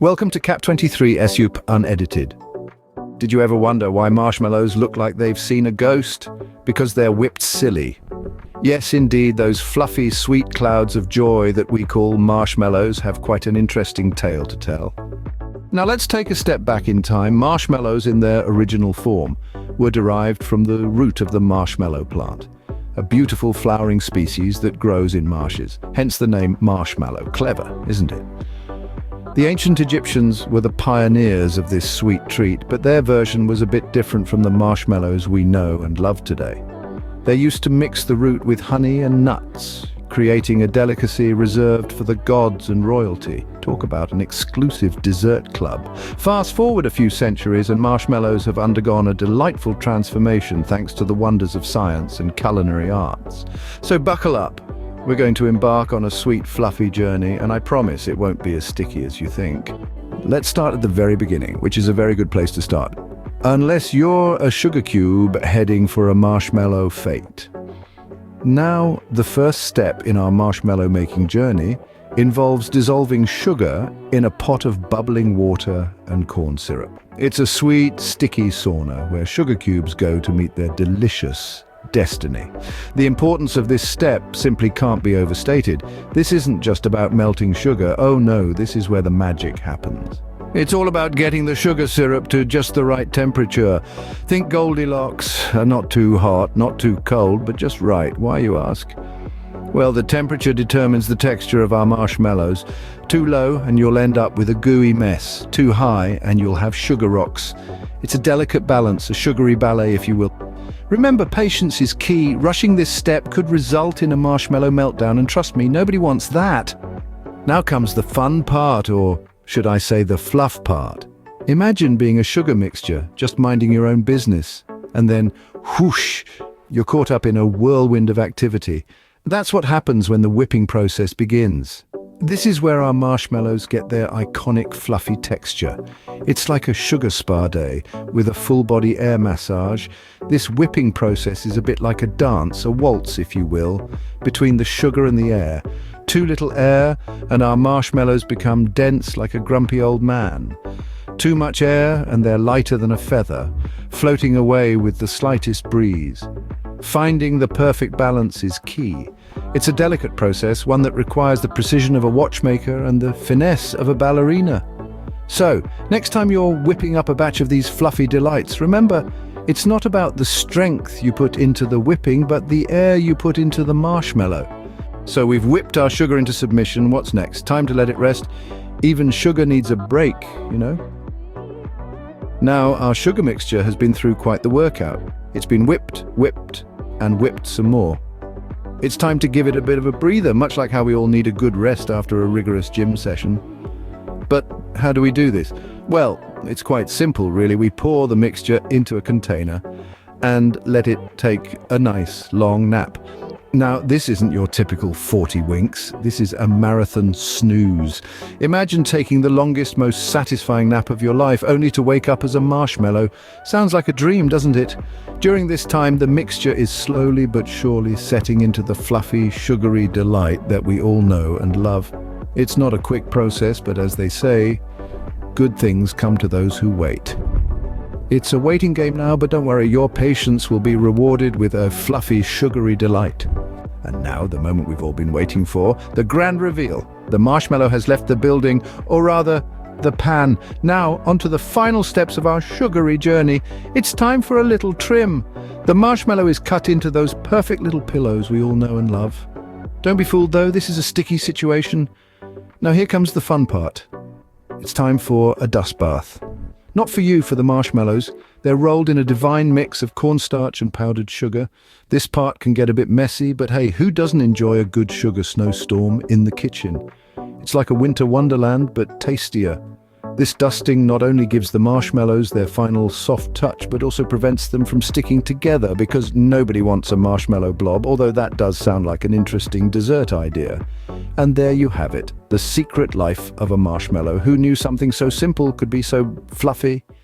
Welcome to Cap23 SUP Unedited. Did you ever wonder why marshmallows look like they've seen a ghost? Because they're whipped silly. Yes, indeed, those fluffy, sweet clouds of joy that we call marshmallows have quite an interesting tale to tell. Now let's take a step back in time. Marshmallows in their original form were derived from the root of the marshmallow plant, a beautiful flowering species that grows in marshes, hence the name marshmallow. Clever, isn't it? The ancient Egyptians were the pioneers of this sweet treat, but their version was a bit different from the marshmallows we know and love today. They used to mix the root with honey and nuts, creating a delicacy reserved for the gods and royalty. Talk about an exclusive dessert club. Fast forward a few centuries and marshmallows have undergone a delightful transformation thanks to the wonders of science and culinary arts. So buckle up. We're going to embark on a sweet, fluffy journey, and I promise it won't be as sticky as you think. Let's start at the very beginning, which is a very good place to start. Unless you're a sugar cube heading for a marshmallow fate. Now, the first step in our marshmallow making journey involves dissolving sugar in a pot of bubbling water and corn syrup. It's a sweet, sticky sauna where sugar cubes go to meet their delicious destiny. The importance of this step simply can't be overstated. This isn't just about melting sugar. Oh no, this is where the magic happens. It's all about getting the sugar syrup to just the right temperature. Think Goldilocks, not too hot, not too cold, but just right. Why, you ask? Well, the temperature determines the texture of our marshmallows. Too low and you'll end up with a gooey mess. Too high and you'll have sugar rocks. It's a delicate balance, a sugary ballet if you will. Remember, patience is key. Rushing this step could result in a marshmallow meltdown, and trust me, nobody wants that. Now comes the fun part, or should I say the fluff part. Imagine being a sugar mixture, just minding your own business, and then whoosh, you're caught up in a whirlwind of activity. That's what happens when the whipping process begins. This is where our marshmallows get their iconic fluffy texture. It's like a sugar spa day with a full-body air massage. This whipping process is a bit like a dance, a waltz if you will, between the sugar and the air. Too little air and our marshmallows become dense like a grumpy old man. Too much air and they're lighter than a feather, floating away with the slightest breeze. Finding the perfect balance is key. It's a delicate process, one that requires the precision of a watchmaker and the finesse of a ballerina. So, next time you're whipping up a batch of these fluffy delights, remember, it's not about the strength you put into the whipping, but the air you put into the marshmallow. So we've whipped our sugar into submission. What's next? Time to let it rest. Even sugar needs a break, you know? Now, our sugar mixture has been through quite the workout. It's been whipped, and whipped some more. It's time to give it a bit of a breather, much like how we all need a good rest after a rigorous gym session. But how do we do this? Well, it's quite simple, really. We pour the mixture into a container and let it take a nice long nap. Now, this isn't your typical 40 winks. This is a marathon snooze. Imagine taking the longest, most satisfying nap of your life, only to wake up as a marshmallow. Sounds like a dream, doesn't it? During this time, the mixture is slowly but surely setting into the fluffy, sugary delight that we all know and love. It's not a quick process, but as they say, good things come to those who wait. It's a waiting game now, but don't worry, your patience will be rewarded with a fluffy, sugary delight. And now, the moment we've all been waiting for, the grand reveal. The marshmallow has left the building, or rather, the pan. Now, onto the final steps of our sugary journey. It's time for a little trim. The marshmallow is cut into those perfect little pillows we all know and love. Don't be fooled though, this is a sticky situation. Now here comes the fun part. It's time for a dust bath. Not for you, for the marshmallows. They're rolled in a divine mix of cornstarch and powdered sugar. This part can get a bit messy, but hey, who doesn't enjoy a good sugar snowstorm in the kitchen? It's like a winter wonderland, but tastier. This dusting not only gives the marshmallows their final soft touch, but also prevents them from sticking together, because nobody wants a marshmallow blob, although that does sound like an interesting dessert idea. And there you have it, the secret life of a marshmallow. Who knew something so simple could be so fluffy?